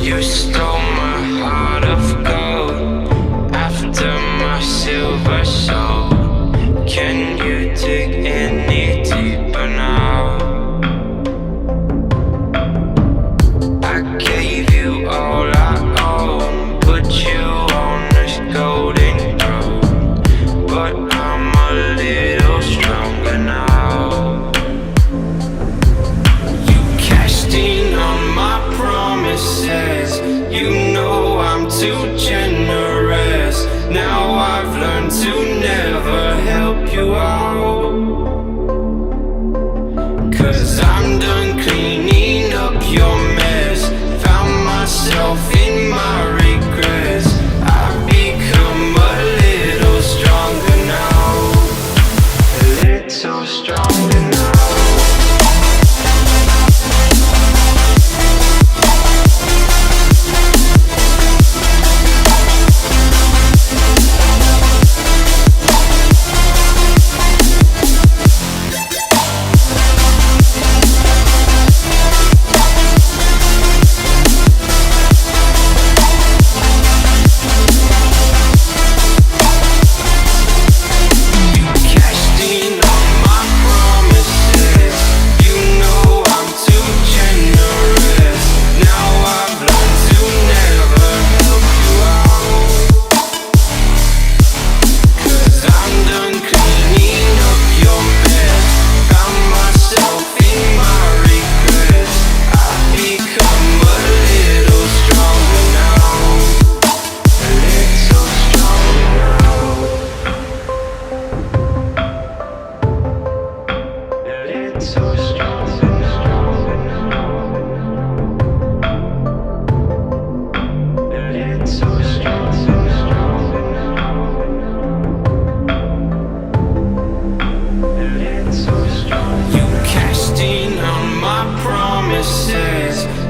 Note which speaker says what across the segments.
Speaker 1: You stole my heart of gold after my silver soul. Can you dig any deeper now? I gave you all I own, put you on this golden throne, but I'm a little stronger now. You cashed in on my promises. You know I'm too generous. Now I've learned to never help you out, 'cause I'm done cleaning up your mess. Found myself in my regrets. I've become a little stronger now, a little stronger now.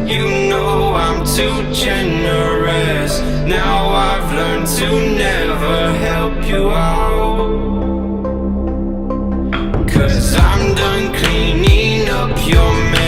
Speaker 1: You know I'm too generous. Now I've learned to never help you out, 'cause I'm done cleaning up your mess.